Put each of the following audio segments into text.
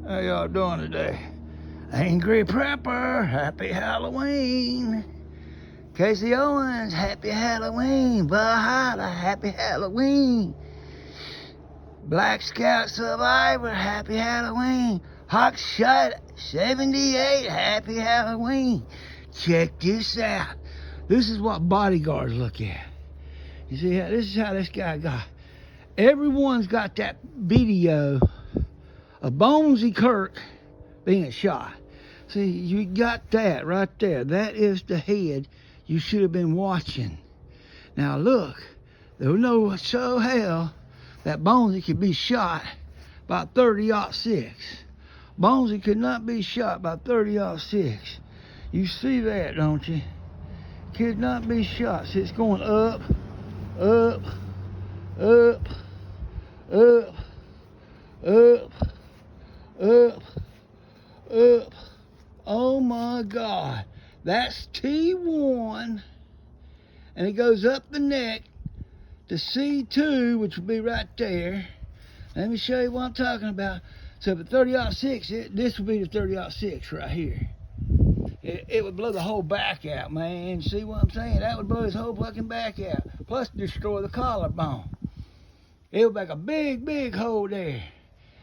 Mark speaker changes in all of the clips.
Speaker 1: How y'all doing today? Angry Prepper, happy Halloween. Casey Owens, happy Halloween. Bahada, happy Halloween. Black Scout Survivor, happy Halloween. Hawkshot 78, happy Halloween. Check this out. This is what bodyguards look at. You see, this is how this guy got. Everyone's got that video of Bonesy Kirk being shot. See, you got that right there. That is the head you should have been watching. Now look, there was no so hell that Bonesy could be shot by 30-06. Bonesy could not be shot by 30-06. You see that, don't you? Could not be shot. See, it's going up, up, up, up, up, up, up. Oh my God. That's T1. And it goes up the neck to C2, which will be right there. Let me show you what I'm talking about. So the 30-06, this would be the 30-06 right here. It would blow the whole back out, man. See what I'm saying? That would blow his whole fucking back out. Plus destroy the collarbone. It would make a big, big hole there.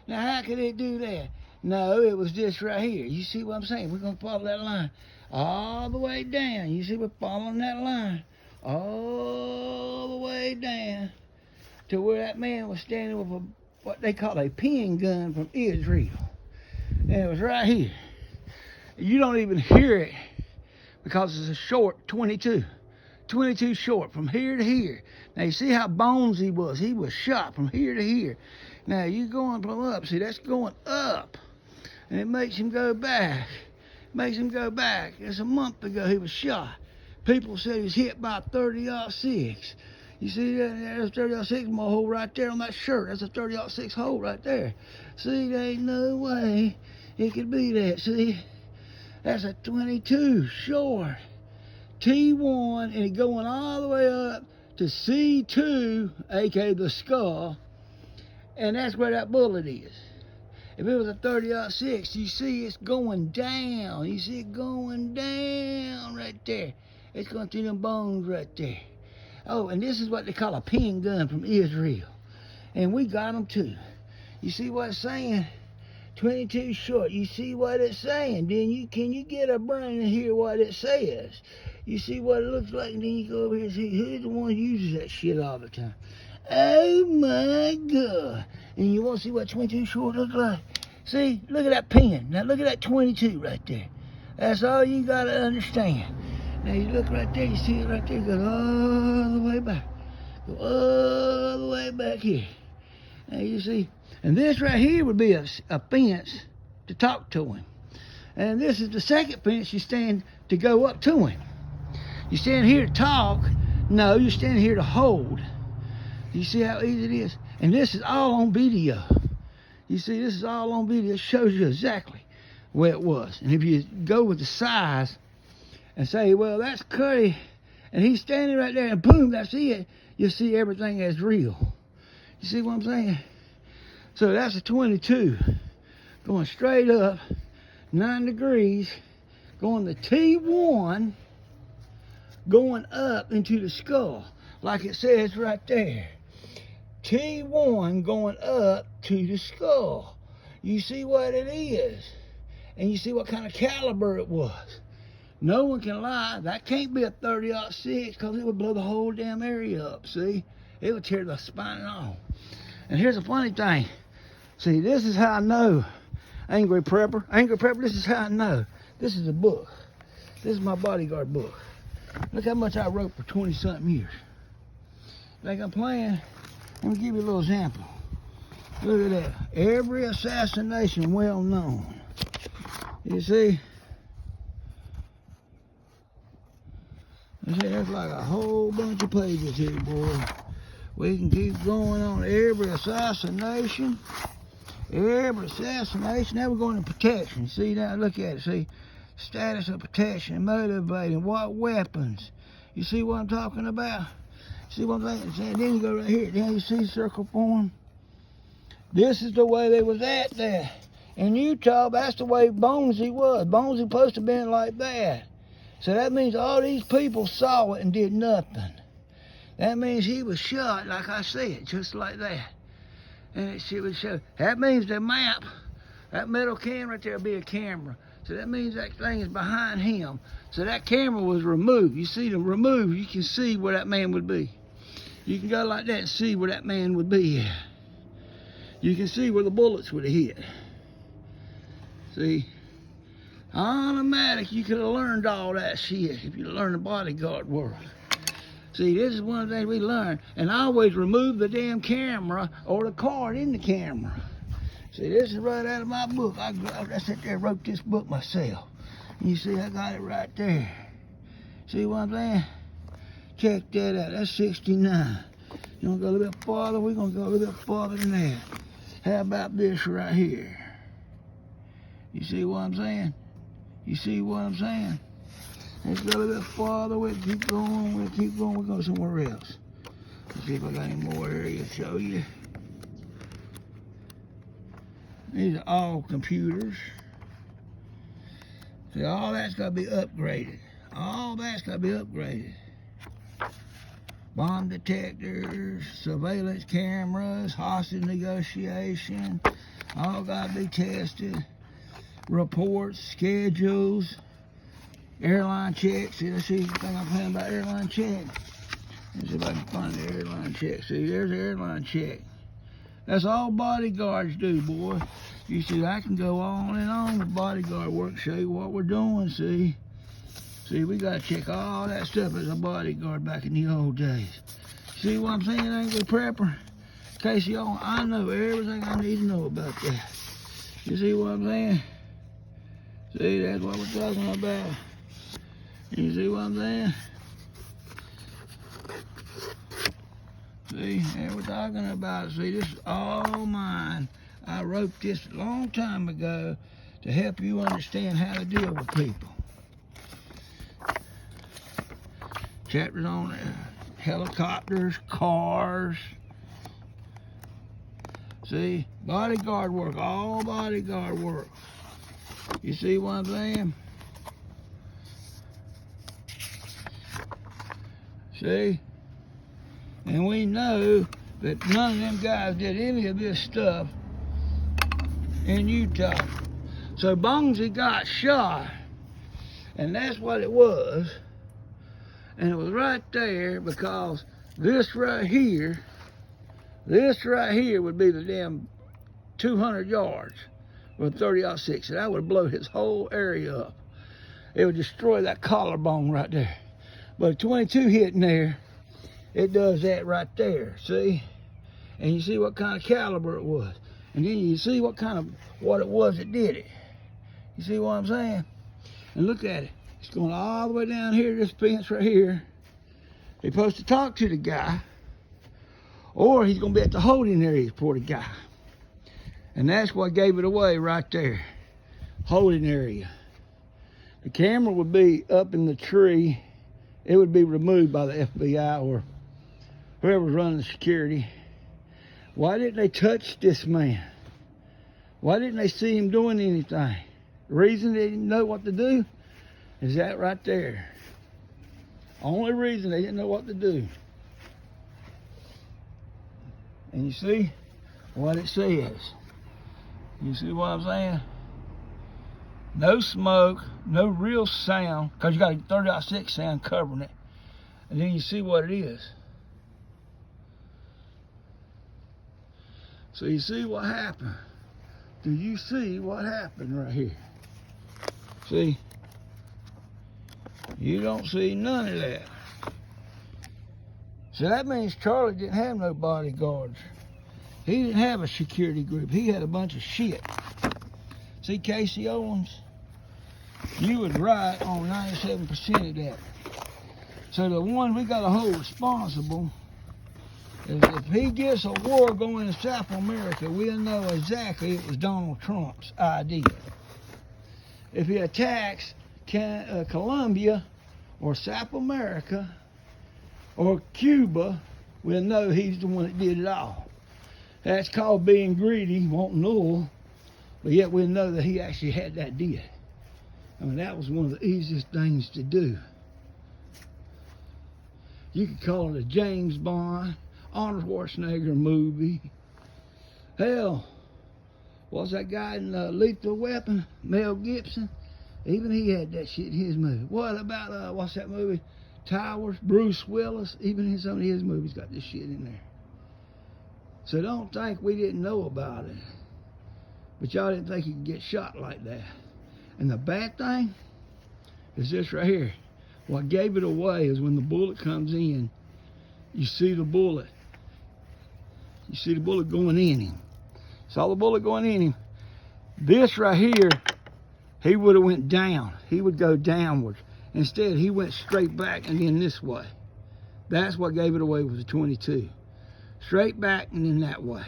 Speaker 1: Now, how could it do that? No, it was this right here. You see what I'm saying? We're going to follow that line all the way down. You see, we're following that line all the way down to where that man was standing with what they call a pin gun from Israel. And it was right here. You don't even hear it because it's a short 22. 22 short from here to here. Now you see how bonesy was. He was shot from here to here. Now you going from up. See, that's going up. And it makes him go back. Makes him go back. It's a month ago he was shot. People said he was hit by 30-06. You see that? There's a 30-06 hole right there on that shirt. That's a 30-06 hole right there. See, there ain't no way it could be that. See? That's a 22 short. T1, and it going all the way up to C2, aka the skull, and that's where that bullet is. If it was a 30-06, you see it's going down. You see it going down right there. It's going through them bones right there. Oh, and this is what they call a pin gun from Israel. And we got them too. You see what it's saying? 22 short. You see what it's saying? Then can you get a brain and hear what it says? You see what it looks like, and then you go over here and see who's the one who uses that shit all the time. Oh my God. And you want to see what 22 short looks like? See, look at that pin. Now look at that 22 right there. That's all you got to understand. Now you look right there, you see it right there, it goes all the way back. Go all the way back here. Now you see, and this right here would be a fence to talk to him. And this is the second fence you stand to go up to him. You stand here to talk. No, you stand here to hold. You see how easy it is? And this is all on video. You see, this is all on video. It shows you exactly where it was. And if you go with the size and say, well, that's Cuddy, and he's standing right there, and boom, that's it, you'll see everything as real. You see what I'm saying? So that's a 22 going straight up 9 degrees, going to T1, going up into the skull, like it says right there. T1 going up to the skull. You see what it is, and you see what kind of caliber it was. No one can lie. That can't be a 30-06 because it would blow the whole damn area up, see? It would tear the spine off. And here's the funny thing. See, this is how I know Angry Prepper. Angry Prepper, this is how I know. This is a book. This is my bodyguard book. Look how much I wrote for 20-something years. Like I'm playing, let me give you a little example. Look at that. Every assassination well known. You see? That's like a whole bunch of pages here, boy. We can keep going on every assassination. Every assassination. Now we're going to protection. See, now look at it. See, status of protection, motivating, what weapons. You see what I'm talking about? See what I'm saying? Then you go right here. Then you see circle form. This is the way they was at there. In Utah, that's the way Bonesy was. Bonesy supposed to have been like that. So that means all these people saw it and did nothing. That means he was shot, like I said, just like that. And it would show. That means the map, that middle camera right there will be a camera. So that means that thing is behind him. So that camera was removed. You see the remove, you can see where that man would be. You can go like that and see where that man would be at. You can see where the bullets would have hit. See? Automatic, you could have learned all that shit if you learned the bodyguard work. See, this is one of the things we learned. And I always remove the damn camera or the card in the camera. See, this is right out of my book. I sat there and wrote this book myself. You see, I got it right there. See what I'm saying? Check that out. That's 69. You want to go a little bit farther? We're going to go a little bit farther than that. How about this right here? You see what I'm saying? You see what I'm saying? Let's go a little bit farther. We'll keep going. We'll keep going. We'll go somewhere else. Let's see if I got any more area to show you. These are all computers. See, all that's got to be upgraded. All that's got to be upgraded. Bomb detectors, surveillance cameras, hostage negotiation, all got to be tested. Reports, schedules, airline checks. See, let's see the thing I'm saying about airline check. Let's see if I can find the airline check. See, there's the airline check. That's all bodyguards do, boy. You see, I can go on and on with bodyguard work, show you what we're doing, see? See, we got to check all that stuff as a bodyguard back in the old days. See what I'm saying, Angry Prepper? Casey, I know everything I need to know about that. You see what I'm saying? See, that's what we're talking about. You see what I'm saying? See, that's what we're talking about. See, this is all mine. I wrote this a long time ago to help you understand how to deal with people. Chapters on helicopters, cars. See, bodyguard work, all bodyguard work. You see what I'm saying? See? And we know that none of them guys did any of this stuff in Utah. So Bonesy got shot, and that's what it was. And it was right there because this right here would be the damn 200 yards with 30-06. And that would blow his whole area up. It would destroy that collarbone right there. But a 22 hitting there, it does that right there, see? And you see what kind of caliber it was. And then you see what it was that did it. You see what I'm saying? And look at it. It's going all the way down here to this fence right here. He's supposed to talk to the guy, or he's going to be at the holding area for the guy. And that's what gave it away right there. Holding area. The camera would be up in the tree. It would be removed by the FBI or whoever's running the security. Why didn't they touch this man? Why didn't they see him doing anything? The reason they didn't know what to do is that right there. Only reason they didn't know what to do. And you see what it says. You see what I'm saying? No smoke, no real sound, because you got a 30-06 sound covering it. And then you see what it is. So you see what happened. Do you see what happened right here? See? You don't see none of that. So that means Charlie didn't have no bodyguards. He didn't have a security group. He had a bunch of shit. See, Casey Owens? You was right on 97% of that. So the one we got to hold responsible is if he gets a war going in South America, we'll know exactly it was Donald Trump's idea. If he attacks Colombia or South America or Cuba, we'll know he's the one that did it all. That's called being greedy, wanting oil, But yet we know that he actually had that deal. I mean, that was one of the easiest things to do. You could call it a James Bond, Arnold Schwarzenegger movie. Hell, what's that guy in Lethal Weapon? Mel Gibson? Even he had that shit in his movie. What about, what's that movie? Towers? Bruce Willis? Even in some of his movies got this shit in there. So don't think we didn't know about it. But y'all didn't think you could get shot like that. And the bad thing is this right here. What gave it away is when the bullet comes in, you see the bullet. You see the bullet going in him. Saw the bullet going in him. This right here, he would have went down. He would go downwards. Instead, he went straight back and then this way. That's what gave it away, was a 22. Straight back and then that way.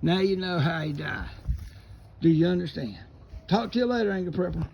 Speaker 1: Now you know how he died. Do you understand? Talk to you later, Angry Prepper.